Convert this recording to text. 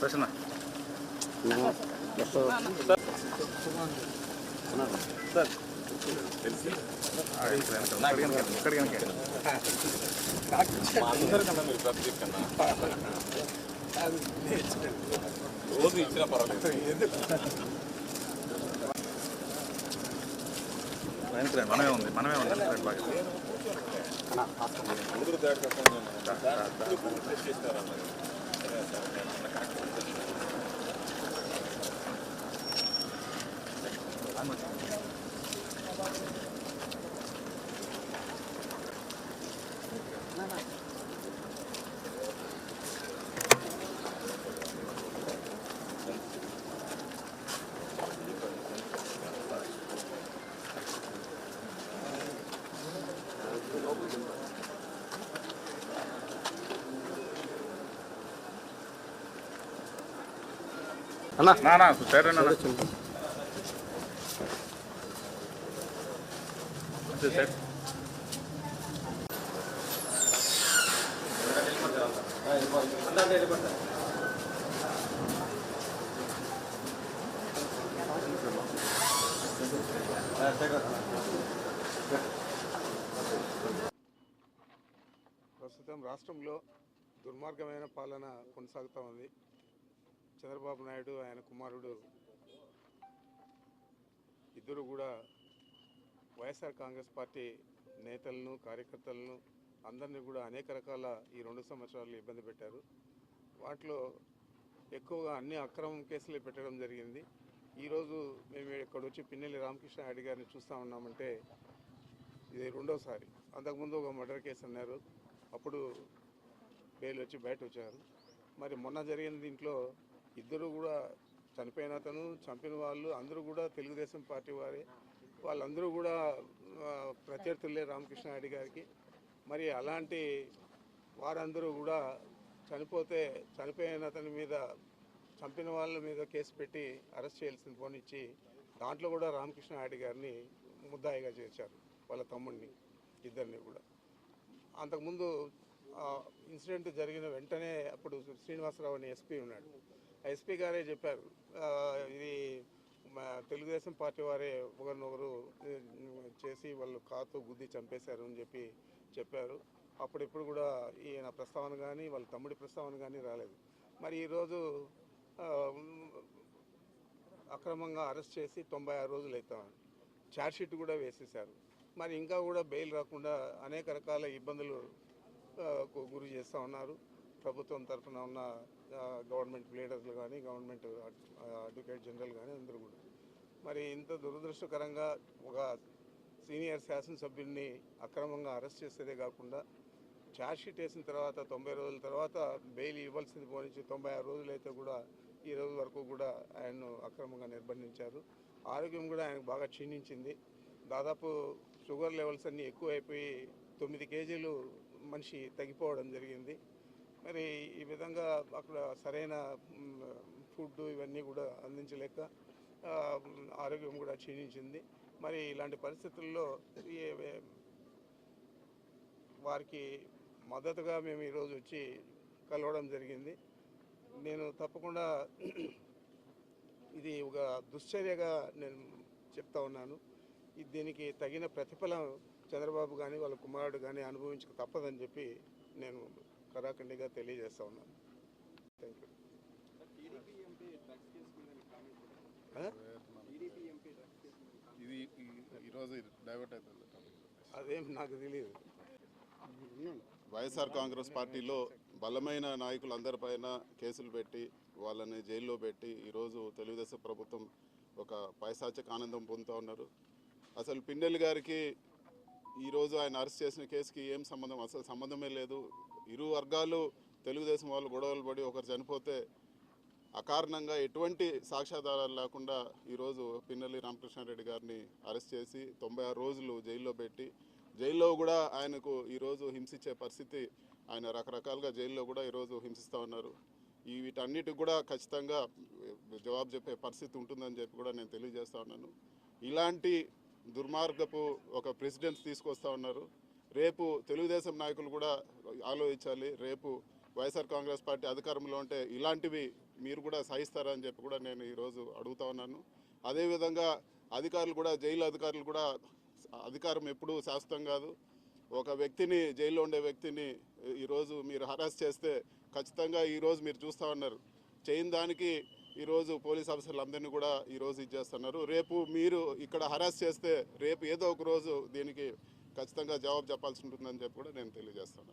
ప్రశ్న సార్ రోజు ఇచ్చిన పర్వాలేదు. మనమే ఉంది అందరూ దాడి అన్నా సరే అన్న సార్ ప్రస్తుతం రాష్ట్రంలో దుర్మార్గమైన పాలన కొనసాగుతూ ఉంది. చంద్రబాబు నాయుడు ఆయన కుమారుడు ఇద్దరు కూడా వైఎస్ఆర్ కాంగ్రెస్ పార్టీ నేతలను కార్యకర్తలను అందరినీ కూడా అనేక రకాల ఈ 2 సంవత్సరాలు ఇబ్బంది పెట్టారు. వాటిలో ఎక్కువగా అన్ని అక్రమం కేసులు పెట్టడం జరిగింది. ఈరోజు మేము ఇక్కడ వచ్చి పిన్నెల్లి రామకృష్ణ రెడ్డి గారిని చూస్తూ ఉన్నామంటే ఇది 2వసారి. అంతకుముందు ఒక మర్డర్ కేసు అన్నారు, అప్పుడు బెయిల్ వచ్చి బయట వచ్చారు. మరి మొన్న జరిగిన దీంట్లో ఇద్దరు కూడా చనిపోయిన అతను చంపిన వాళ్ళు అందరూ కూడా తెలుగుదేశం పార్టీ వారే, వాళ్ళందరూ కూడా ప్రత్యర్థులే రామకృష్ణారెడ్డి గారికి. మరి అలాంటి వారందరూ కూడా చనిపోయిన అతని మీద చంపిన వాళ్ళ మీద కేసు పెట్టి అరెస్ట్ చేయాల్సిన పోనిచ్చి దాంట్లో కూడా రామకృష్ణారెడ్డి గారిని ముద్దాయిగా చేర్చారు, వాళ్ళ తమ్ముడిని ఇద్దరిని కూడా. అంతకుముందు ఇన్సిడెంట్ జరిగిన వెంటనే అప్పుడు శ్రీనివాసరావు అని ఎస్పీ ఉన్నాడు, ఎస్పీ గారే చెప్పారు ఇది తెలుగుదేశం పార్టీ వారే ఒకరినొకరు చేసి వాళ్ళు కాతో గుద్ది చంపేశారు అని చెప్పారు. అప్పుడెప్పుడు కూడా ఈయన ప్రస్తావన కానీ వాళ్ళ తమ్ముడి ప్రస్తావన కానీ రాలేదు. మరి ఈరోజు అక్రమంగా అరెస్ట్ చేసి 96 రోజులు అవుతామని ఛార్జ్షీట్ కూడా వేసేశారు. మరి ఇంకా కూడా బెయిల్ రాకుండా అనేక రకాల ఇబ్బందులు గురి చేస్తూ ఉన్నారు. ప్రభుత్వం తరఫున ఉన్న గవర్నమెంట్ లీడర్లు కానీ గవర్నమెంట్ అడ్వకేట్ జనరల్ కానీ అందరూ కూడా. మరి ఇంత దురదృష్టకరంగా ఒక సీనియర్ శాసనసభ్యుడిని అక్రమంగా అరెస్ట్ చేసేదే కాకుండా ఛార్జ్షీట్ వేసిన తర్వాత 90 రోజుల తర్వాత బెయిల్ ఇవ్వాల్సింది పోనించి 96 రోజులు అయితే కూడా ఈ రోజు వరకు కూడా ఆయన్ను అక్రమంగా నిర్బంధించారు. ఆరోగ్యం కూడా ఆయనకు బాగా క్షీణించింది. దాదాపు షుగర్ లెవెల్స్ అన్నీ ఎక్కువైపోయి 9 కేజీలు మనిషి తగ్గిపోవడం జరిగింది. మరి ఈ విధంగా అక్కడ సరైన ఫుడ్ ఇవన్నీ కూడా అందించలేక ఆరోగ్యం కూడా క్షీణించింది. మరి ఇలాంటి పరిస్థితుల్లో వారికి మద్దతుగా మేము ఈరోజు వచ్చి కలవడం జరిగింది. నేను తప్పకుండా ఇది ఒక దుశ్చర్యగా నేను చెప్తా ఉన్నాను. దీనికి తగిన ప్రతిఫలం చంద్రబాబు కానీ వాళ్ళ కుమారుడు కానీ అనుభవించక తప్పదని చెప్పి నేను కరాఖండిగా తెలియజేస్తా ఉన్నాను. Thank you. అదేం నాకు తెలియదు. వైఎస్ఆర్ కాంగ్రెస్ పార్టీలో బలమైన నాయకులందరిపైన కేసులు పెట్టి వాళ్ళని జైల్లో పెట్టి ఈరోజు తెలుగుదేశం ప్రభుత్వం ఒక పైశాచిక ఆనందం పొందుతూ ఉన్నారు. అసలు పిన్నెల్లి గారికి ఈరోజు ఆయన అరెస్ట్ చేసిన కేసుకి ఏం సంబంధం? అసలు సంబంధమే లేదు. ఇరు వర్గాలు తెలుగుదేశం వాళ్ళు గొడవలు పడి ఒకరు చనిపోతే అకారణంగా ఎటువంటి సాక్ష్యాధారాలు లేకుండా ఈరోజు పిన్నెల్లి రామకృష్ణారెడ్డి గారిని అరెస్ట్ చేసి 96 రోజులు జైల్లో పెట్టి జైల్లో కూడా ఆయనకు ఈరోజు హింసించే పరిస్థితి, ఆయన రకరకాలుగా జైల్లో కూడా ఈరోజు హింసిస్తూ ఉన్నారు. వీటన్నిటికి కూడా ఖచ్చితంగా జవాబు చెప్పే పరిస్థితి ఉంటుందని చెప్పి కూడా నేను తెలియజేస్తూ ఉన్నాను. ఇలాంటి దుర్మార్గపు ఒక ప్రెసిడెంట్స్ తీసుకొస్తూ ఉన్నారు. రేపు తెలుగుదేశం నాయకులు కూడా ఆలోచించాలి. రేపు వైఎస్ఆర్ కాంగ్రెస్ పార్టీ అధికారంలో ఉంటే ఇలాంటివి మీరు కూడా సహిస్తారని చెప్పి కూడా నేను ఈరోజు అడుగుతా ఉన్నాను. అదేవిధంగా అధికారులు కూడా, జైలు అధికారులు కూడా, అధికారం ఎప్పుడూ శాశ్వతం కాదు. ఒక వ్యక్తిని, జైల్లో ఉండే వ్యక్తిని ఈరోజు మీరు హరాస్ చేస్తే ఖచ్చితంగా ఈరోజు మీరు చూస్తూ ఉన్నారు, చేయని దానికి ఈరోజు పోలీస్ ఆఫీసర్లు అందరినీ కూడా ఈరోజు ఇచ్చేస్తున్నారు. రేపు మీరు ఇక్కడ హరాస్ చేస్తే రేపు ఏదో ఒక రోజు దీనికి ఖచ్చితంగా జవాబు చెప్పాల్సి ఉంటుందని చెప్పి కూడా నేను తెలియజేస్తాను.